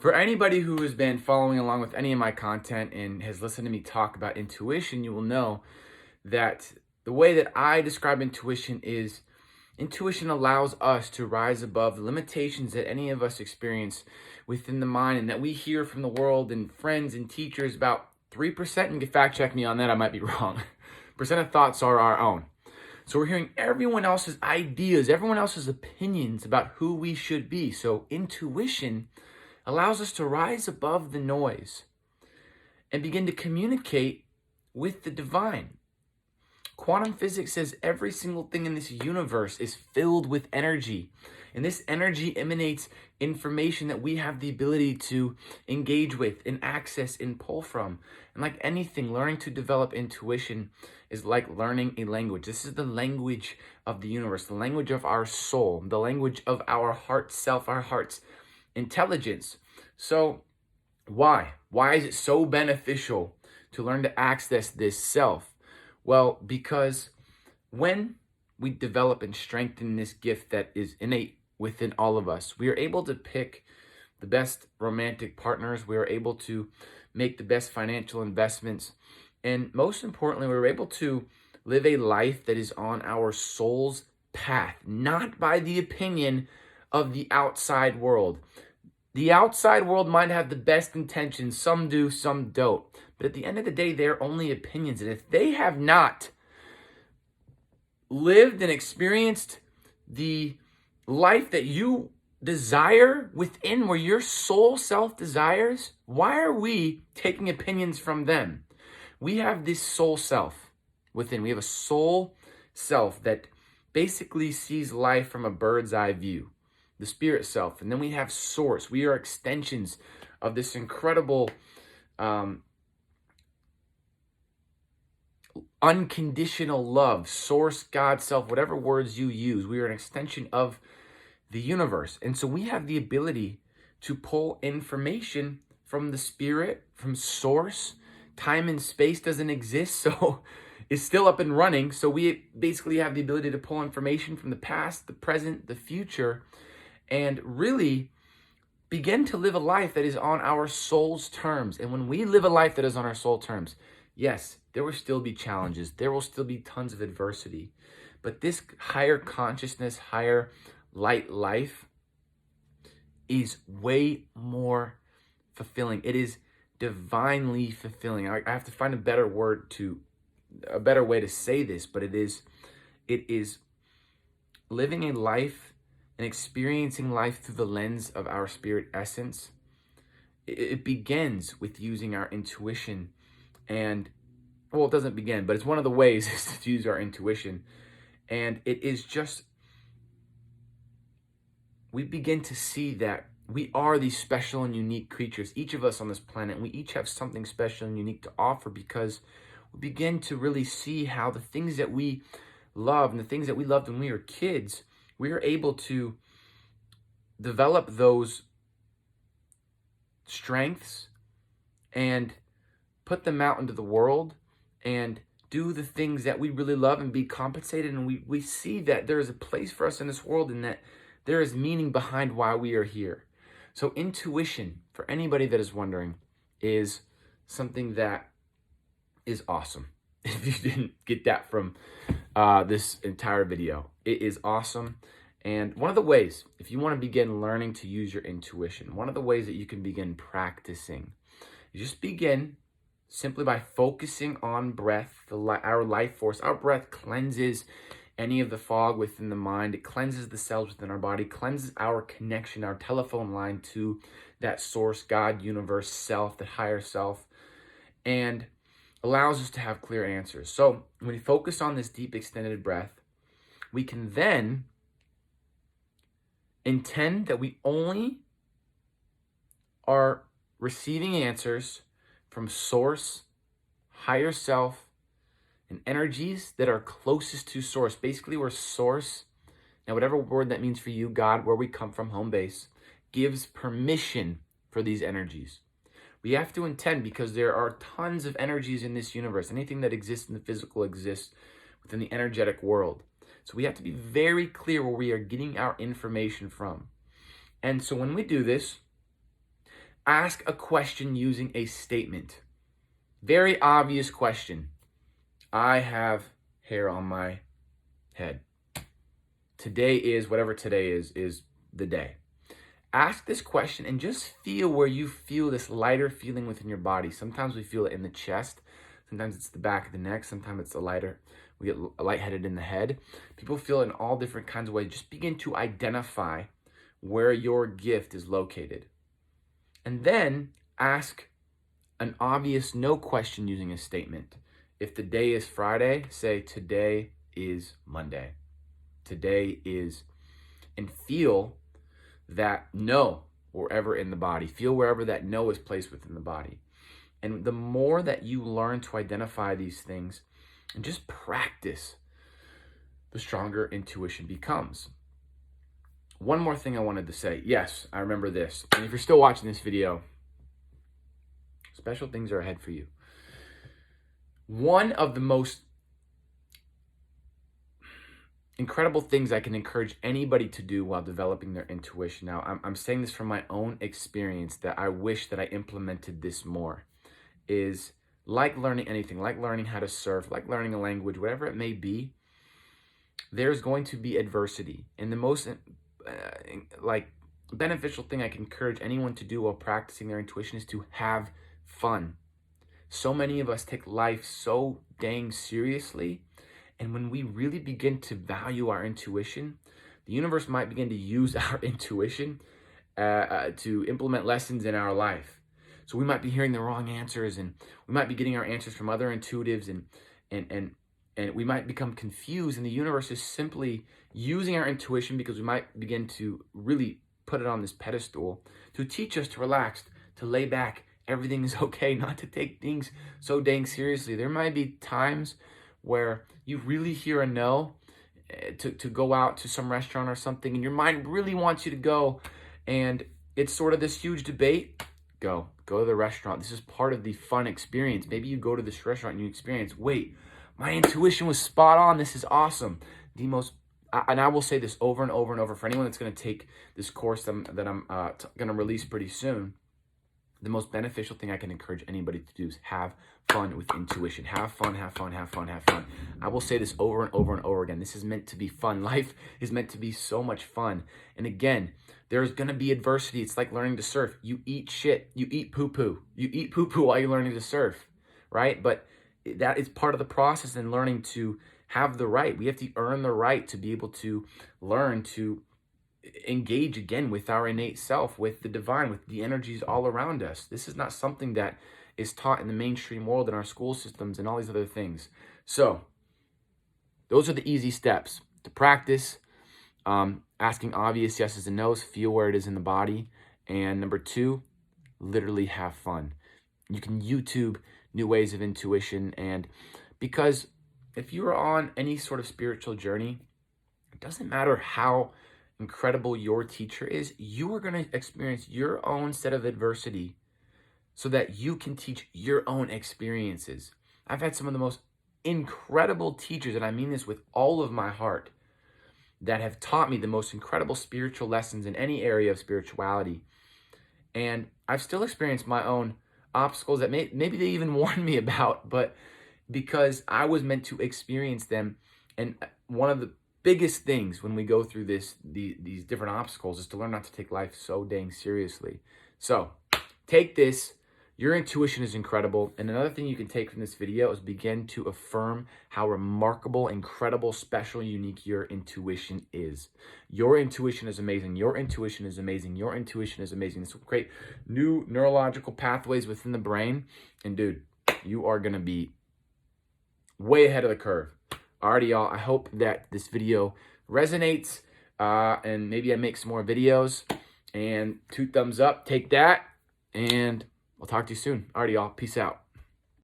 For anybody who has been following along with any of my content and has listened to me talk about intuition, you will know that the way that I describe intuition is intuition allows us to rise above the limitations that any of us experience within the mind and that we hear from the world and friends and teachers. About 3%, and you can fact check me on that, I might be wrong, percent of thoughts are our own. So we're hearing everyone else's ideas, everyone else's opinions about who we should be. So intuition allows us to rise above the noise and begin to communicate with the divine. Quantum physics says every single thing in this universe is filled with energy. And this energy emanates information that we have the ability to engage with and access and pull from. And like anything, learning to develop intuition is like learning a language. This is the language of the universe, the language of our soul, the language of our heart self, our heart's intelligence. So why? Why is it so beneficial to learn to access this self? Well, because when we develop and strengthen this gift that is innate within all of us, we are able to pick the best romantic partners. We are able to make the best financial investments. And most importantly, we're able to live a life that is on our soul's path, not by the opinion of the outside world. The outside world might have the best intentions. Some do, some don't. But at the end of the day, they're only opinions. And if they have not lived and experienced the life that you desire within, where your soul self desires, why are we taking opinions from them? We have this soul self within. We have a soul self that basically sees life from a bird's eye view, the spirit self. And then we have source. We are extensions of this incredible unconditional love, source, God, self, whatever words you use. We are an extension of the universe. And so we have the ability to pull information from the spirit, from source. Time and space doesn't exist, so it's still up and running. So we basically have the ability to pull information from the past, the present, the future, and really begin to live a life that is on our soul's terms. And when we live a life that is on our soul terms, yes, there will still be challenges. There will still be tons of adversity. But this higher consciousness, higher light life is way more fulfilling. It is divinely fulfilling. I have to find a better way to say this, but it is living a life and experiencing life through the lens of our spirit essence. It begins with using our intuition. And, well, it doesn't begin, but it's one of the ways is to use our intuition. And it is just, we begin to see that we are these special and unique creatures, each of us on this planet. We each have something special and unique to offer because we begin to really see how the things that we love and the things that we loved when we were kids, we are able to develop those strengths and put them out into the world and do the things that we really love and be compensated. And we see that there is a place for us in this world and that there is meaning behind why we are here. So intuition, for anybody that is wondering, is something that is awesome. If you didn't get that from this entire video, it is awesome. And one of the ways, if you want to begin learning to use your intuition, one of the ways that you can begin practicing, you just begin simply by focusing on breath, our life force. Our breath cleanses any of the fog within the mind. It cleanses the cells within our body, cleanses our connection, our telephone line to that source, God, universe, self, the higher self, and allows us to have clear answers. So when we focus on this deep extended breath, we can then intend that we only are receiving answers from source, higher self, and energies that are closest to source. Basically, we're source. Now, whatever word that means for you, God, where we come from, home base, gives permission for these energies. We have to intend because there are tons of energies in this universe. Anything that exists in the physical exists within the energetic world. So we have to be very clear where we are getting our information from. And so when we do this, Ask a question using a statement. Very obvious question. I have hair on my head. Today is, whatever today is the day. Ask this question and just feel where you feel this lighter feeling within your body. Sometimes we feel it in the chest. Sometimes it's the back of the neck. Sometimes it's we get lightheaded in the head. People feel it in all different kinds of ways. Just begin to identify where your gift is located. And then ask an obvious no question using a statement. If the day is Friday, say today is Monday. Today is, and feel that no wherever in the body. Feel wherever that no is placed within the body. And the more that you learn to identify these things and just practice, the stronger intuition becomes. One more thing I wanted to say. Yes, I remember this. And if you're still watching this video, special things are ahead for you. One of the most incredible things I can encourage anybody to do while developing their intuition. Now, I'm saying this from my own experience that I wish that I implemented this more, is like learning anything, like learning how to surf, like learning a language, whatever it may be, there's going to be adversity. And the most beneficial thing I can encourage anyone to do while practicing their intuition is to have fun. So many of us take life so dang seriously. And when we really begin to value our intuition, the universe might begin to use our intuition to implement lessons in our life. So we might be hearing the wrong answers, and we might be getting our answers from other intuitives, and we might become confused. And the universe is simply using our intuition, because we might begin to really put it on this pedestal to teach us to relax, to lay back. Everything is okay, not to take things so dang seriously. There might be times where you really hear a no to go out to some restaurant or something, and your mind really wants you to go, and it's sort of this huge debate. Go to the restaurant. This is part of the fun experience. Maybe you go to this restaurant and you experience, wait, my intuition was spot on. This is awesome. And I will say this over and over and over for anyone that's going to take this course that I'm going to release pretty soon. The most beneficial thing I can encourage anybody to do is have fun with intuition. Have fun, have fun, have fun, have fun. I will say this over and over and over again. This is meant to be fun. Life is meant to be so much fun. And again, there's going to be adversity. It's like learning to surf. You eat shit. You eat poo-poo. You eat poo-poo while you're learning to surf, right? But that is part of the process in learning to have the right. We have to earn the right to be able to learn to engage again with our innate self, with the divine, with the energies all around us. This is not something that is taught in the mainstream world, in our school systems and all these other things. So those are the easy steps to practice. Asking obvious yeses and nos, feel where it is in the body. And number 2, literally have fun. You can YouTube new ways of intuition, and because if you're on any sort of spiritual journey, it doesn't matter how incredible your teacher is, you are going to experience your own set of adversity so that you can teach your own experiences. I've had some of the most incredible teachers, and I mean this with all of my heart, that have taught me the most incredible spiritual lessons in any area of spirituality. And I've still experienced my own obstacles that maybe they even warned me about, but because I was meant to experience them. And one of the biggest things when we go through these different obstacles is to learn not to take life so dang seriously. So take this. Your intuition is incredible. And another thing you can take from this video is begin to affirm how remarkable, incredible, special, unique your intuition is. Your intuition is amazing. Your intuition is amazing. Your intuition is amazing. This will create new neurological pathways within the brain. And dude, you are going to be way ahead of the curve. Alrighty, y'all. I hope that this video resonates, and maybe I make some more videos. And 2 thumbs up. Take that. And I'll talk to you soon. Alrighty, y'all. Peace out.